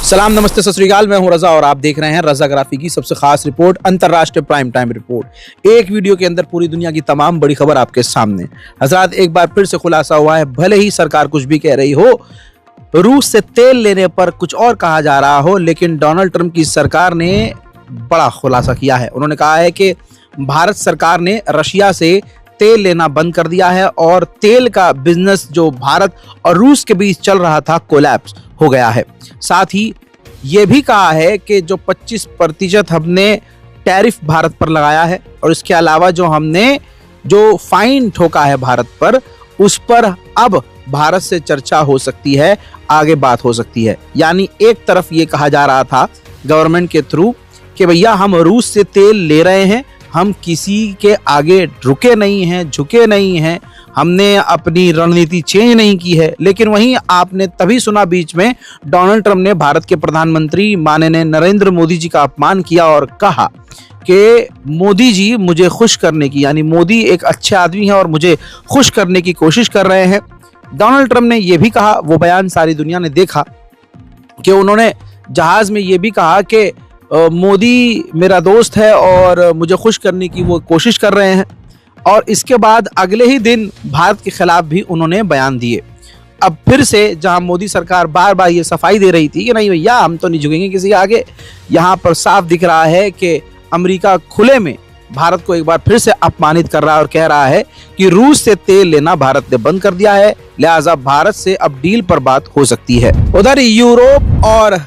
सलाम, नमस्ते, सत श्री अकाल। मैं हूं रजा और आप देख रहे हैं रजाग्राफी की सबसे खास रिपोर्ट, अंतरराष्ट्रीय प्राइम टाइम रिपोर्ट। एक वीडियो के अंदर पूरी दुनिया की तमाम बड़ी खबर आपके सामने। हजरात, एक बार फिर से खुलासा हुआ है, भले ही सरकार कुछ भी कह रही हो, रूस से तेल लेने पर कुछ और कहा जा रहा हो, लेकिन डोनाल्ड ट्रंप की सरकार ने बड़ा खुलासा किया है। उन्होंने कहा है कि भारत सरकार ने रशिया से तेल लेना बंद कर दिया है और तेल का बिजनेस जो भारत और रूस के बीच चल रहा था कोलैप्स हो गया है। साथ ही ये भी कहा है कि जो 25% हमने टैरिफ भारत पर लगाया है और इसके अलावा जो हमने जो फाइन ठोका है भारत पर, उस पर अब भारत से चर्चा हो सकती है, आगे बात हो सकती है। यानी एक तरफ ये कहा जा रहा था गवर्नमेंट के थ्रू कि भैया हम रूस से तेल ले रहे हैं, हम किसी के आगे रुके नहीं हैं, झुके नहीं हैं, हमने अपनी रणनीति चेंज नहीं की है। लेकिन वहीं आपने तभी सुना बीच में डोनाल्ड ट्रंप ने भारत के प्रधानमंत्री माननीय नरेंद्र मोदी जी का अपमान किया और कहा कि मोदी जी मुझे खुश करने की, यानी मोदी एक अच्छे आदमी है और मुझे खुश करने की कोशिश कर रहे हैं। डोनाल्ड ट्रंप ने यह भी कहा, वो बयान सारी दुनिया ने देखा, कि उन्होंने जहाज में यह भी कहा कि मोदी मेरा दोस्त है और मुझे खुश करने की वो कोशिश कर रहे हैं। और इसके बाद अगले ही दिन भारत के खिलाफ भी उन्होंने बयान दिए। अब फिर से जहां मोदी सरकार बार बार ये सफाई दे रही थी कि नहीं भैया हम तो नहीं झुकेंगे किसी के आगे, यहां पर साफ दिख रहा है कि अमेरिका खुले में भारत को एक बार फिर से अपमानित कर रहा है और कह रहा है कि रूस से तेल लेना भारत ने बंद कर दिया है, लिहाजा भारत से अब डील पर बात हो सकती है। उधर यूरोप और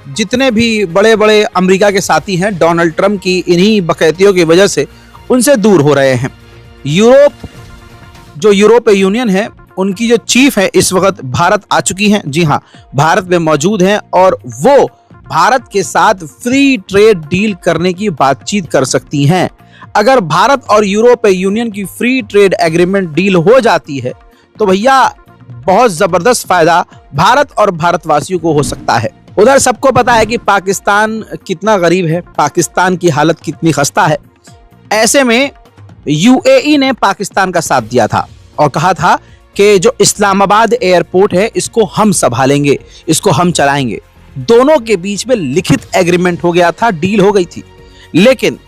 जितने भी बड़े बड़े अमेरिका के साथी हैं, डोनाल्ड ट्रंप की इन्हीं बकैतियों की वजह से उनसे दूर हो रहे हैं। यूरोपीय यूनियन है, उनकी जो चीफ है इस वक्त भारत आ चुकी हैं। जी हाँ, भारत में मौजूद हैं और वो भारत के साथ फ्री ट्रेड डील करने की बातचीत कर सकती हैं। अगर भारत और यूरोपीय यूनियन की फ्री ट्रेड एग्रीमेंट डील हो जाती है तो भैया बहुत जबरदस्त फायदा भारत और भारतवासियों को हो सकता है। उधर सबको पता है कि पाकिस्तान कितना गरीब है, पाकिस्तान की हालत कितनी खस्ता है। ऐसे में यूएई ने पाकिस्तान का साथ दिया था और कहा था कि जो इस्लामाबाद एयरपोर्ट है इसको हम संभालेंगे, इसको हम चलाएंगे। दोनों के बीच में लिखित एग्रीमेंट हो गया था, डील हो गई थी। लेकिन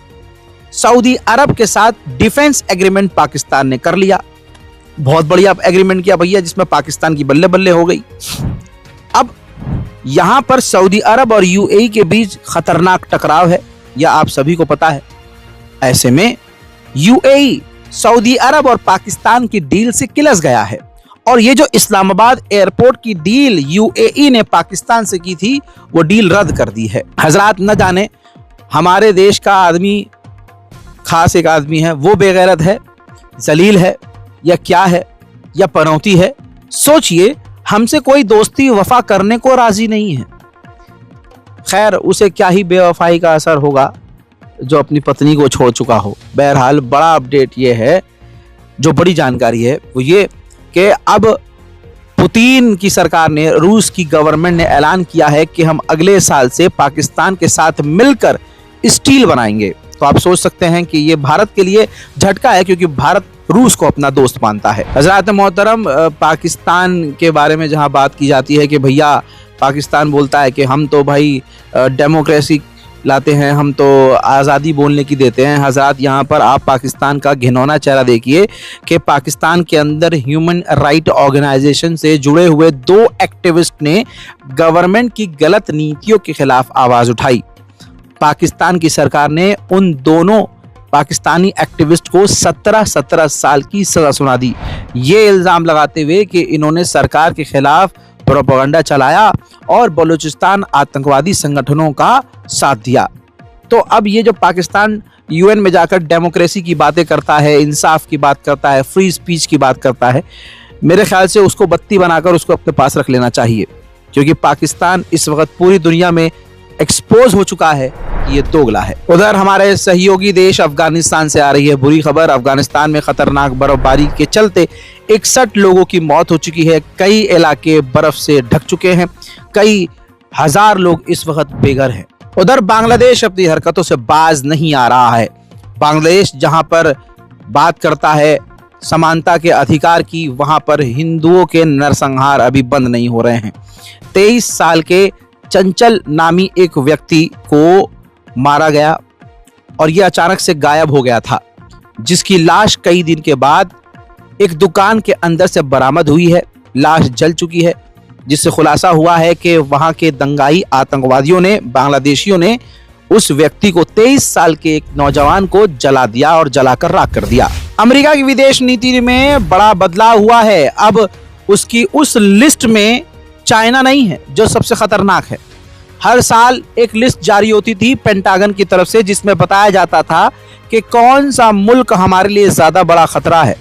सऊदी अरब के साथ डिफेंस एग्रीमेंट पाकिस्तान ने कर लिया। बहुत बढ़िया एग्रीमेंट किया भैया, जिसमें पाकिस्तान की बल्ले बल्ले हो गई। अब यहां पर सऊदी अरब और यूएई के बीच खतरनाक टकराव है, यह आप सभी को पता है। ऐसे में यूएई सऊदी अरब और पाकिस्तान की डील से किलस गया है और ये जो इस्लामाबाद एयरपोर्ट की डील यूएई ने पाकिस्तान से की थी, वो डील रद्द कर दी है। हजरात, न जाने हमारे देश का आदमी, खास एक आदमी है, वो बेगैरत है, जलील है, या क्या है, या पनौती है। सोचिए, हमसे कोई दोस्ती वफा करने को राजी नहीं है। खैर, उसे क्या ही बेवफाई का असर होगा जो अपनी पत्नी को छोड़ चुका हो। बहरहाल बड़ा अपडेट ये है, जो बड़ी जानकारी है वो ये कि अब पुतिन की सरकार ने, रूस की गवर्नमेंट ने ऐलान किया है कि हम अगले साल से पाकिस्तान के साथ मिलकर स्टील बनाएंगे। तो आप सोच सकते हैं कि ये भारत के लिए झटका है, क्योंकि भारत रूस को अपना दोस्त मानता है। हजरात मोहतरम, पाकिस्तान के बारे में जहां बात की जाती है कि भैया पाकिस्तान बोलता है कि हम तो भाई डेमोक्रेसी लाते हैं, हम तो आज़ादी बोलने की देते हैं। हजरात, यहाँ पर आप पाकिस्तान का घिनौना चेहरा देखिए कि पाकिस्तान के अंदर ह्यूमन राइट ऑर्गेनाइजेशन से जुड़े हुए 2 एक्टिविस्ट ने गवर्नमेंट की गलत नीतियों के खिलाफ आवाज़ उठाई। पाकिस्तान की सरकार ने उन दोनों पाकिस्तानी एक्टिविस्ट को 17 साल की सजा सुना दी, ये इल्ज़ाम लगाते हुए कि इन्होंने सरकार के खिलाफ प्रोपेगेंडा चलाया और बलूचिस्तान आतंकवादी संगठनों का साथ दिया। तो अब ये जो पाकिस्तान यूएन में जाकर डेमोक्रेसी की बातें करता है, इंसाफ की बात करता है, फ्री स्पीच की बात करता है, मेरे ख्याल से उसको बत्ती बनाकर उसको अपने पास रख लेना चाहिए, क्योंकि पाकिस्तान इस वक्त पूरी दुनिया में एक्सपोज हो चुका है कि ये दोगला है। उधर हमारे सहयोगी देश अफगानिस्तान से आ रही है बुरी खबर। अफगानिस्तान में खतरनाक बर्फबारी के चलते 61 लोगों की मौत हो चुकी है। कई इलाके बर्फ से ढक चुके हैं, कई हजार लोग इस वक्त बेघर हैं। उधर बांग्लादेश अपनी हरकतों से बाज नहीं आ रहा है। बांग्लादेश जहां पर बात करता है समानता के अधिकार की, वहां पर हिंदुओं के नरसंहार अभी बंद नहीं हो रहे हैं। 23 साल के चंचल नामी एक व्यक्ति को मारा गया और यह अचानक से गायब हो गया था, जिसकी लाश कई दिन के बाद एक दुकान के अंदर से बरामद हुई है। लाश जल चुकी है, जिससे खुलासा हुआ है कि वहां के दंगाई आतंकवादियों ने, बांग्लादेशियों ने उस व्यक्ति को, 23 साल के एक नौजवान को जला दिया और जलाकर राख कर दिया। अमेरिका की विदेश नीति में बड़ा बदलाव हुआ है। अब उसकी उस लिस्ट में चाइना नहीं है जो सबसे खतरनाक है। हर साल एक लिस्ट जारी होती थी पेंटागन की तरफ से, जिसमें बताया जाता था कि कौन सा मुल्क हमारे लिए ज्यादा बड़ा खतरा है।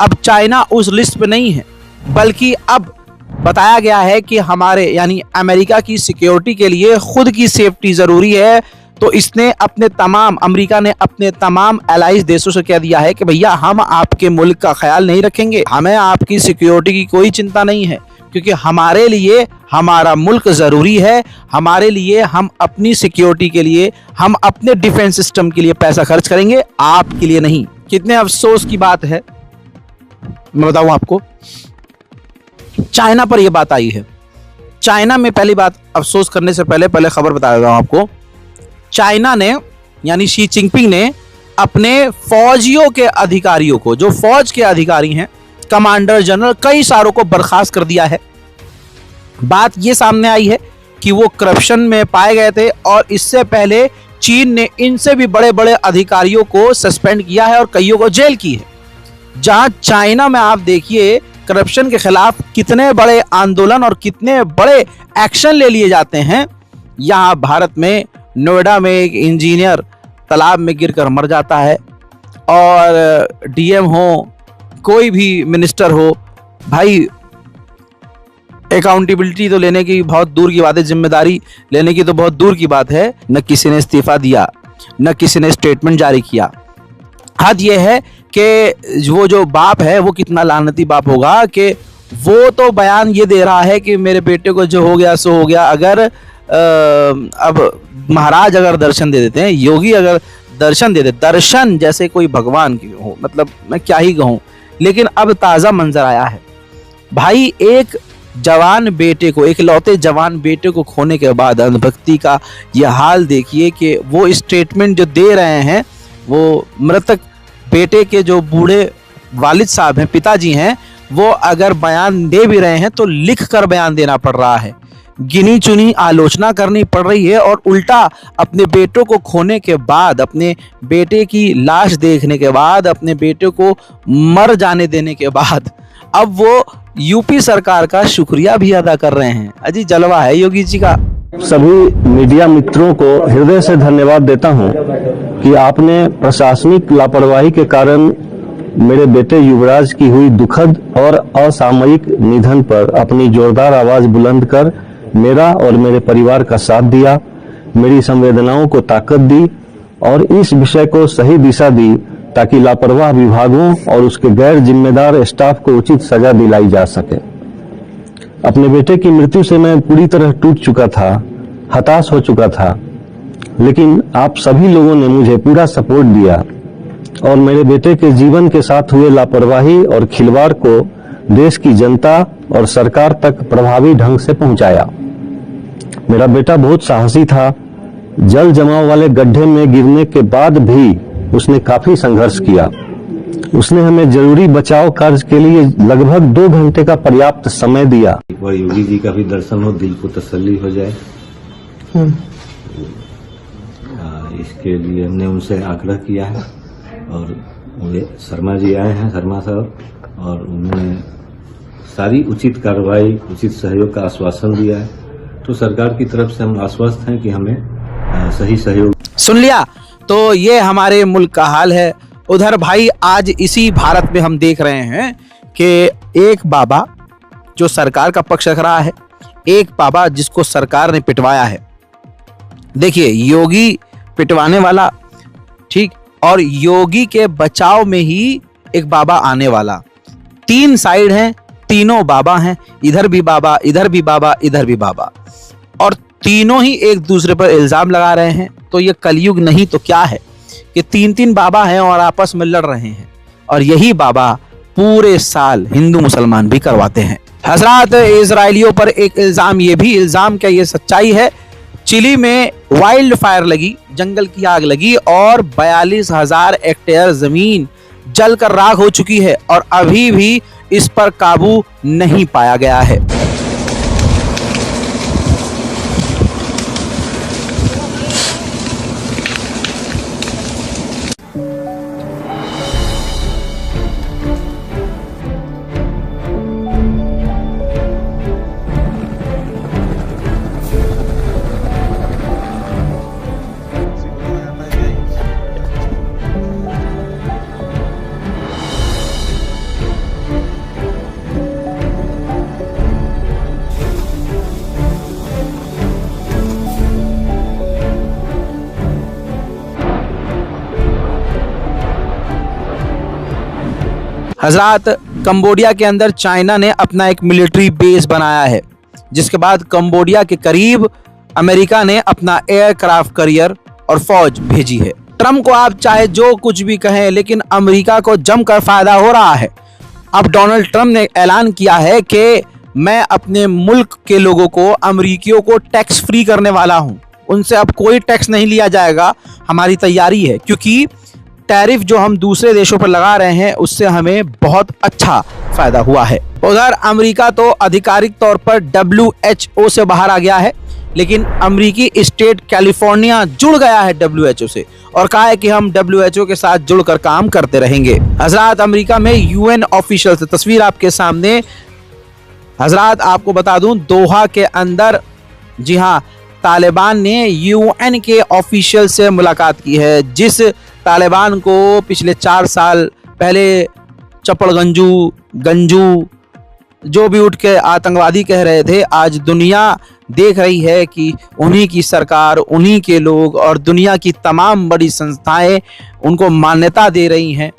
अब चाइना उस लिस्ट पे नहीं है, बल्कि अब बताया गया है कि हमारे यानी अमेरिका की सिक्योरिटी के लिए खुद की सेफ्टी जरूरी है। तो इसने अमेरिका ने अपने तमाम एलाइज देशों से कह दिया है कि भैया हम आपके मुल्क का ख्याल नहीं रखेंगे, हमें आपकी सिक्योरिटी की कोई चिंता नहीं है, क्योंकि हमारे लिए हमारा मुल्क जरूरी है। हमारे लिए, हम अपनी सिक्योरिटी के लिए, हम अपने डिफेंस सिस्टम के लिए पैसा खर्च करेंगे, आपके लिए नहीं। कितने अफसोस की बात है, मैं बताऊं आपको, चाइना पर यह बात आई है। चाइना में पहली बात, अफसोस करने से पहले खबर बता देता हूं आपको, चाइना ने यानी शी जिनपिंग ने अपने फौजियों के अधिकारियों को, जो फौज के अधिकारी हैं, कमांडर जनरल, कई सारों को बर्खास्त कर दिया है। बात यह सामने आई है कि वो करप्शन में पाए गए थे और इससे पहले चीन ने इनसे भी बड़े बड़े अधिकारियों को सस्पेंड किया है और कईयों को जेल की है। जहां चाइना में आप देखिए करप्शन के खिलाफ कितने बड़े आंदोलन और कितने बड़े एक्शन ले लिए जाते हैं, यहां भारत में नोएडा में एक इंजीनियर तालाब में गिरकर मर जाता है और डीएम हो, कोई भी मिनिस्टर हो, भाई अकाउंटेबिलिटी तो लेने की बहुत दूर की बात है, जिम्मेदारी लेने की तो बहुत दूर की बात है। न किसी ने इस्तीफा दिया, न किसी ने स्टेटमेंट जारी किया। हद यह है कि वो जो बाप है वो कितना लानती बाप होगा कि वो तो बयान ये दे रहा है कि मेरे बेटे को जो हो गया सो हो गया। अगर अब महाराज अगर दर्शन दे देते हैं, योगी अगर दर्शन दे देते, दर्शन जैसे कोई भगवान की हो, मतलब मैं क्या ही कहूँ, लेकिन अब ताज़ा मंजर आया है भाई, एक जवान बेटे को, एक लौते जवान बेटे को खोने के बाद अंधभक्ति का यह हाल देखिए कि वो स्टेटमेंट जो दे रहे हैं, वो मृतक बेटे के जो बूढ़े वालिद साहब हैं, पिताजी हैं, वो अगर बयान दे भी रहे हैं तो लिख कर बयान देना पड़ रहा है, गिनी चुनी आलोचना करनी पड़ रही है। और उल्टा अपने बेटों को खोने के बाद, अपने बेटे की लाश देखने के बाद, अपने बेटे को मर जाने देने के बाद अब वो यूपी सरकार का शुक्रिया भी अदा कर रहे हैं। अजी जलवा है योगी जी का। सभी मीडिया मित्रों को हृदय से धन्यवाद देता हूं कि आपने प्रशासनिक लापरवाही के कारण मेरे बेटे युवराज की हुई दुखद और असामयिक निधन पर अपनी जोरदार आवाज बुलंद कर मेरा और मेरे परिवार का साथ दिया, मेरी संवेदनाओं को ताकत दी और इस विषय को सही दिशा दी ताकि लापरवाह विभागों और उसके गैर जिम्मेदार स्टाफ को उचित सजा दिलाई जा सके। अपने बेटे की मृत्यु से मैं पूरी तरह टूट चुका था, हताश हो चुका था, लेकिन आप सभी लोगों ने मुझे पूरा सपोर्ट दिया और मेरे बेटे के जीवन के साथ हुए लापरवाही और खिलवाड़ को देश की जनता और सरकार तक प्रभावी ढंग से पहुंचाया। मेरा बेटा बहुत साहसी था। जल जमाव वाले गड्ढे में गिरने के बाद भी उसने काफी संघर्ष किया। उसने हमें जरूरी बचाव कार्य के लिए लगभग 2 घंटे का पर्याप्त समय दिया। एक बार योगी जी का भी दर्शन हो, दिल को तसल्ली हो जाए, इसके लिए हमने उनसे आग्रह किया है और वे शर्मा जी आए हैं, शर्मा साहब, और उन्होंने सारी उचित कार्रवाई, उचित सहयोग का आश्वासन दिया है। तो सरकार की तरफ से हम आश्वस्त हैं कि हमें सही सहयोग। सुन लिया, तो ये हमारे मुल्क का हाल है। उधर भाई आज इसी भारत में हम देख रहे हैं कि एक बाबा जो सरकार का पक्ष रख रहा है, एक बाबा जिसको सरकार ने पिटवाया है। देखिए, योगी पिटवाने वाला, ठीक, और योगी के बचाव में ही एक बाबा आने वाला। 3 साइड हैं, तीनों बाबा हैं, इधर भी बाबा, इधर भी बाबा, इधर भी बाबा, और तीनों ही एक दूसरे पर इल्जाम लगा रहे हैं। तो ये कलयुग नहीं तो क्या है कि 3-3 बाबा हैं और आपस में लड़ रहे हैं, और यही बाबा पूरे साल हिंदू मुसलमान भी करवाते हैं। हजरात, इजराइलियों पर एक इल्जाम, ये भी इल्जाम क्या, ये सच्चाई है चिली में वाइल्ड फायर लगी, जंगल की आग लगी और 42,000 हेक्टेयर जमीन जलकर राख हो चुकी है और अभी भी इस पर काबू नहीं पाया गया है। हजरात, कंबोडिया के अंदर चाइना ने अपना एक मिलिट्री बेस बनाया है, जिसके बाद कंबोडिया के करीब अमेरिका ने अपना एयरक्राफ्ट कैरियर और फौज भेजी है। ट्रम्प को आप चाहे जो कुछ भी कहें, लेकिन अमेरिका को जमकर फायदा हो रहा है। अब डोनाल्ड ट्रम्प ने ऐलान किया है कि मैं अपने मुल्क के लोगों को, अमेरिकियों को टैक्स फ्री करने वाला हूं। उनसे अब कोई टैक्स नहीं लिया जाएगा। हमारी तैयारी है, क्योंकि टैरिफ जो हम दूसरे देशों पर लगा रहे हैं उससे हमें बहुत अच्छा फायदा हुआ है। उधर अमेरिका तो आधिकारिक तौर पर WHO से बाहर आ गया है, लेकिन अमेरिकी स्टेट कैलिफोर्निया जुड़ गया है WHO से और कहा है कि हम WHO के साथ जुड़कर काम करते रहेंगे। हजरात, अमेरिका में UN ऑफिशियल से तस्वीर आपके सामने। हजरात, आपको बता दूं, दोहा के अंदर, जी हाँ, तालिबान ने UN के ऑफिशियल से मुलाकात की है, जिस तालिबान को पिछले 4 साल पहले चपड़गंजू, गंजू जो भी उठ के आतंकवादी कह रहे थे, आज दुनिया देख रही है कि उन्हीं की सरकार, उन्हीं के लोग और दुनिया की तमाम बड़ी संस्थाएं उनको मान्यता दे रही हैं।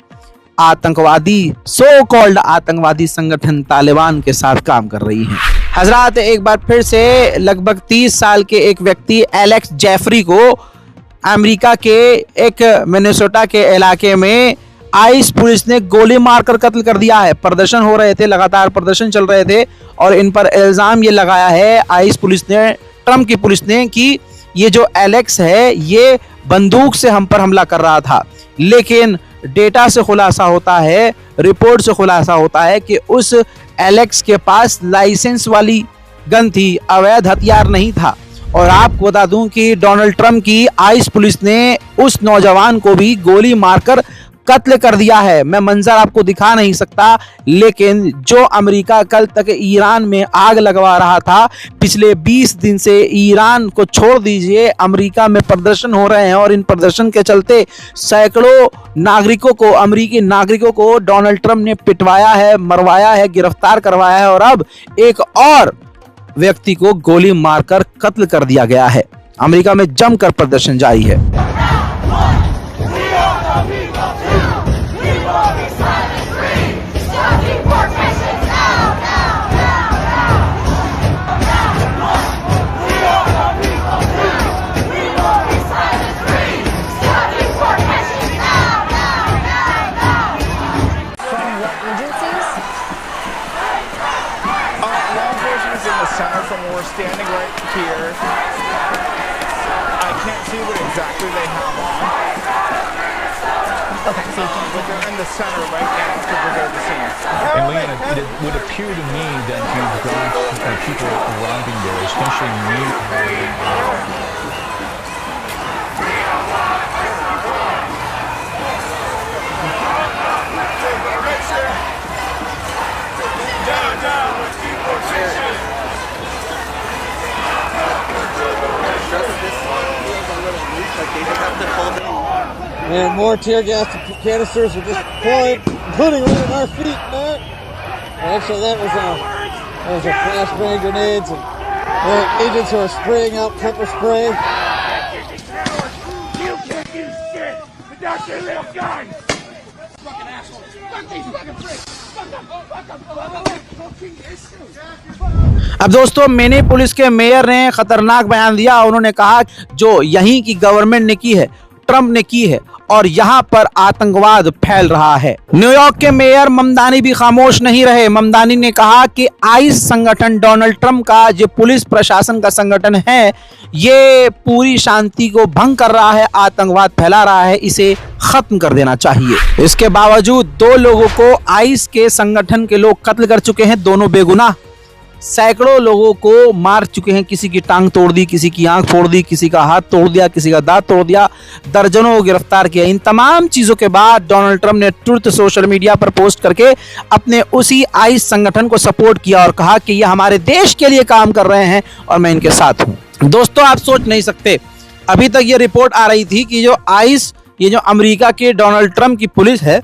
आतंकवादी, सो कॉल्ड आतंकवादी संगठन तालिबान के साथ काम कर रही हैं। हजरात, एक बार फिर से लगभग 30 साल के एक व्यक्ति एलेक्स जेफरी को अमेरिका के एक मिनेसोटा के इलाके में आइस पुलिस ने गोली मारकर कत्ल कर दिया है। प्रदर्शन हो रहे थे, लगातार प्रदर्शन चल रहे थे और इन पर इल्जाम ये लगाया है आइस पुलिस ने, ट्रम्प की पुलिस ने, कि ये जो एलेक्स है ये बंदूक से हम पर हमला कर रहा था। लेकिन डेटा से खुलासा होता है, रिपोर्ट से खुलासा होता है कि उस एलेक्स के पास लाइसेंस वाली गन थी, अवैध हथियार नहीं था। और आपको बता दूं कि डोनाल्ड ट्रम्प की आइस पुलिस ने उस नौजवान को भी गोली मारकर कत्ल कर दिया है। मैं मंजर आपको दिखा नहीं सकता, लेकिन जो अमेरिका कल तक ईरान में आग लगवा रहा था, पिछले 20 दिन से ईरान को छोड़ दीजिए, अमेरिका में प्रदर्शन हो रहे हैं और इन प्रदर्शन के चलते सैकड़ों नागरिकों को, अमेरिकी नागरिकों को डोनाल्ड ट्रम्प ने पिटवाया है, मरवाया है, गिरफ्तार करवाया है और अब एक और व्यक्ति को गोली मारकर कत्ल कर दिया गया है। अमेरिका में जमकर प्रदर्शन जारी है। From where we're standing right here, I can't see what exactly they have on. Okay, so but they're in the center right now to prepare the scene. And Leanna, it would appear to me that you've got people arriving there, especially new. And more tear gas canisters were just pouring, including right at our feet, man. Actually, that was a flashbang grenades and agents who are spraying out pepper spray. You can't do shit without your little guns. Fucking assholes! Fuck these fucking pricks! Fuck them! अब दोस्तों, मिनीपोलिस के mayor ने खतरनाक बयान दिया। उन्होंने कहा जो यहीं की गवर्नमेंट ने की है ट्रंप ने की है और यहाँ पर आतंकवाद फैल रहा है। न्यूयॉर्क के मेयर ममदानी भी खामोश नहीं रहे। ममदानी ने कहा कि आइस संगठन डोनाल्ड ट्रंप का जो पुलिस प्रशासन का संगठन है, ये पूरी शांति को भंग कर रहा है, आतंकवाद फैला रहा है, इसे खत्म कर देना चाहिए। इसके बावजूद 2 लोगों को आइस के संगठन के लोग कत्ल कर चुके हैं, दोनों बेगुनाह। सैकड़ों लोगों को मार चुके हैं, किसी की टांग तोड़ दी, किसी की आंख फोड़ दी, किसी का हाथ तोड़ दिया, किसी का दांत तोड़ दिया, दर्जनों को गिरफ्तार किया। इन तमाम चीजों के बाद डोनाल्ड ट्रंप ने ट्रुथ सोशल मीडिया पर पोस्ट करके अपने उसी आइस संगठन को सपोर्ट किया और कहा कि ये हमारे देश के लिए काम कर रहे हैं और मैं इनके साथ हूं। दोस्तों, आप सोच नहीं सकते, अभी तक ये रिपोर्ट आ रही थी कि जो आइस, ये जो अमेरिका के डोनाल्ड ट्रंप की पुलिस है,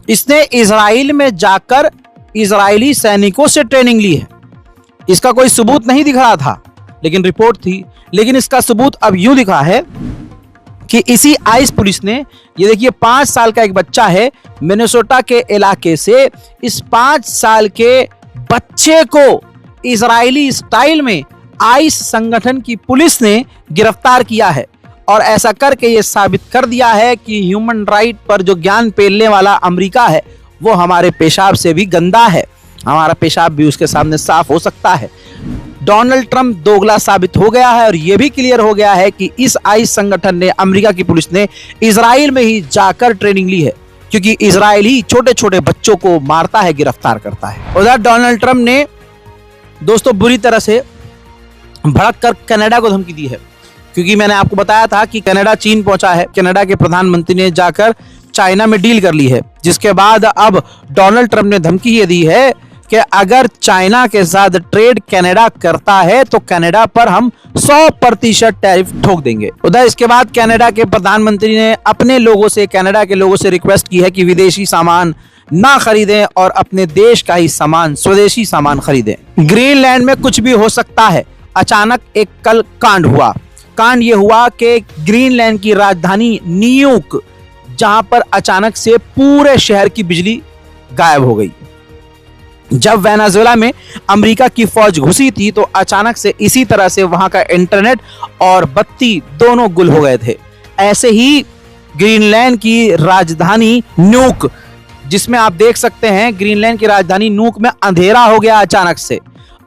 इसने इजराइल में जाकर इजरायली सैनिकों से ट्रेनिंग ली है। इसका कोई सबूत नहीं दिख रहा था, लेकिन रिपोर्ट थी। लेकिन इसका सबूत अब यूं दिखा है कि इसी आइस पुलिस ने, ये देखिए 5 साल का एक बच्चा है मिनेसोटा के इलाके से, इस 5 साल के बच्चे को इजरायली स्टाइल में आइस संगठन की पुलिस ने गिरफ्तार किया है और ऐसा करके ये साबित कर दिया है कि ह्यूमन राइट पर जो ज्ञान पेलने वाला अमेरिका है, वो हमारे पेशाब से भी गंदा है, हमारा पेशाब भी उसके सामने साफ हो सकता है। डोनाल्ड ट्रंप दोगला साबित हो गया है और यह भी क्लियर हो गया है कि इस आइस संगठन ने, अमेरिका की पुलिस ने इजराइल में ही जाकर ट्रेनिंग ली है, क्योंकि इजराइल ही छोटे छोटे बच्चों को मारता है, गिरफ्तार करता है। उधर डोनाल्ड ट्रंप ने दोस्तों बुरी तरह से भड़क कर कनाडा को धमकी दी है, क्योंकि मैंने आपको बताया था कि कनाडा चीन पहुंचा है। कनाडा के प्रधानमंत्री ने जाकर चाइना में डील कर ली है, जिसके बाद अब डोनाल्ड ट्रंप ने धमकी ये दी है कि अगर चाइना के साथ ट्रेड कनाडा करता है तो कनाडा पर हम 100% टैरिफ ठोक देंगे। उधर इसके बाद कनाडा के प्रधानमंत्री ने अपने लोगों से, कनाडा के लोगों से रिक्वेस्ट की है कि विदेशी सामान ना खरीदें और अपने देश का ही सामान, स्वदेशी सामान खरीदें। ग्रीनलैंड में कुछ भी हो सकता है। अचानक एक कल कांड हुआ। कांड ये हुआ कि ग्रीनलैंड की राजधानी न्यूयॉर्क, जहां पर अचानक से पूरे शहर की बिजली गायब हो गई। जब वेनेजुएला में अमेरिका की फौज घुसी थी तो अचानक से इसी तरह से वहां का इंटरनेट और बत्ती दोनों गुल हो गए थे। ऐसे ही ग्रीनलैंड की राजधानी न्यूयॉर्क, जिसमें आप देख सकते हैं ग्रीनलैंड की राजधानी न्यूयॉर्क में अंधेरा हो गया अचानक से।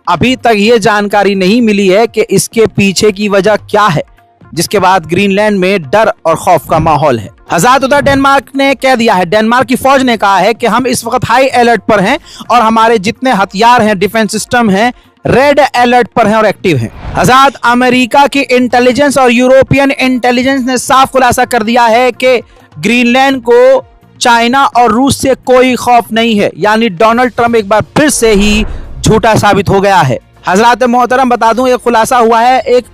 अभी तक ये जानकारी नहीं मिली है कि इसके पीछे की वजह क्या है, जिसके बाद ग्रीनलैंड में डर और खौफ का माहौल है। हज़ात उधर डेनमार्क ने कह दिया है, डेनमार्क की फौज ने कहा है कि हम इस वक्त हाई अलर्ट पर हैं और हमारे जितने हथियार हैं, डिफेंस सिस्टम हैं, रेड अलर्ट पर हैं और एक्टिव हैं। हज़ात अमेरिका की इंटेलिजेंस और यूरोपियन इंटेलिजेंस ने साफ खुलासा कर दिया है कि ग्रीनलैंड को चाइना और रूस से कोई खौफ नहीं है। यानी डोनाल्ड ट्रंप एक बार फिर से ही झूठा साबित हो गया है। हजरात मोहतरम, बता दूं, एक खुलासा हुआ है, एक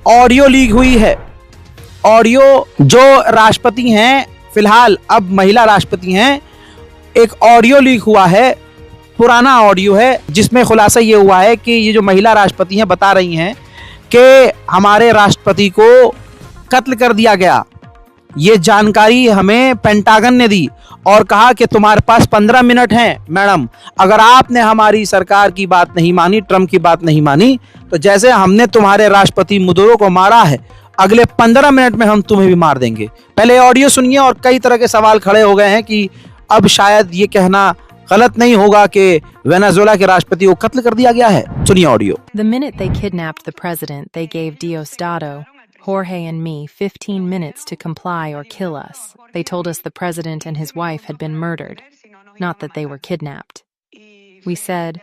ऑडियो लीक हुई है। ऑडियो जो राष्ट्रपति हैं, फिलहाल अब महिला राष्ट्रपति हैं, एक ऑडियो लीक हुआ है, पुराना ऑडियो है, जिसमें खुलासा ये हुआ है कि ये जो महिला राष्ट्रपति हैं बता रही हैं कि हमारे राष्ट्रपति को कत्ल कर दिया गया। ये जानकारी हमें पेंटागन ने दी और कहा कि तुम्हारे पास 15 मिनट हैं मैडम, अगर आपने हमारी सरकार की बात नहीं मानी, ट्रंप की बात नहीं मानी, तो जैसे हमने तुम्हारे राष्ट्रपति मुदुरो को मारा है, अगले 15 मिनट में हम तुम्हें भी मार देंगे। पहले ऑडियो सुनिए और कई तरह के सवाल खड़े हो गए हैं कि अब शायद ये कहना गलत नहीं होगा कि वेनेजुएला के राष्ट्रपति को कत्ल कर दिया गया है। सुनिए audio. The minute they kidnapped the president, they gave Diosdado, Jorge and me 15 minutes to comply or kill us. They told us the president and his wife had been murdered, not that they were kidnapped. We said,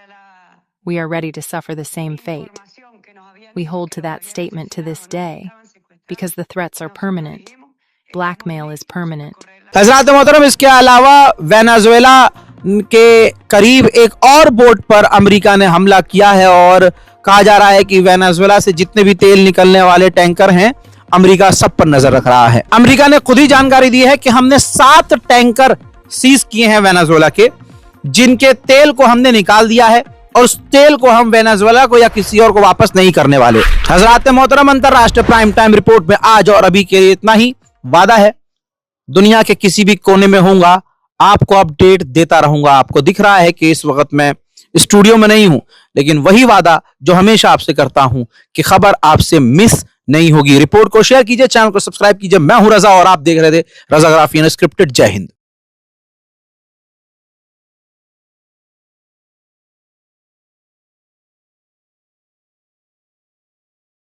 we are ready to suffer the same fate. We hold to that statement to this day because the threats are permanent. Blackmail is permanent. हज़रात मोहतरम, इसके अलावा Venezuela के करीब एक और boat पर America ने हमला किया है और कहा जा रहा है कि वेनेजुएला से जितने भी तेल निकलने वाले टैंकर हैं, अमेरिका सब पर नजर रख रहा है। अमेरिका ने खुद ही जानकारी दी है कि हमने 7 टैंकर सीज किए हैं वेनेजुएला के, जिनके तेल को हमने निकाल दिया है और उस तेल को हम वेनेजुएला को या किसी और को वापस नहीं करने वाले। हज़रात मोहतरम, अंतरराष्ट्रीय प्राइम टाइम रिपोर्ट में आज और अभी के लिए इतना ही। वादा है दुनिया के किसी भी कोने में होऊंगा, आपको अपडेट देता रहूंगा। आपको दिख रहा है कि इस वक्त मैं स्टूडियो में नहीं हूं, लेकिन वही वादा जो हमेशा आपसे करता हूं कि खबर आपसे मिस नहीं होगी। रिपोर्ट को शेयर कीजिए, चैनल को सब्सक्राइब कीजिए। मैं हूं रजा और आप देख रहे थे रजाग्राफी अनस्क्रिप्टेड। जय हिंद।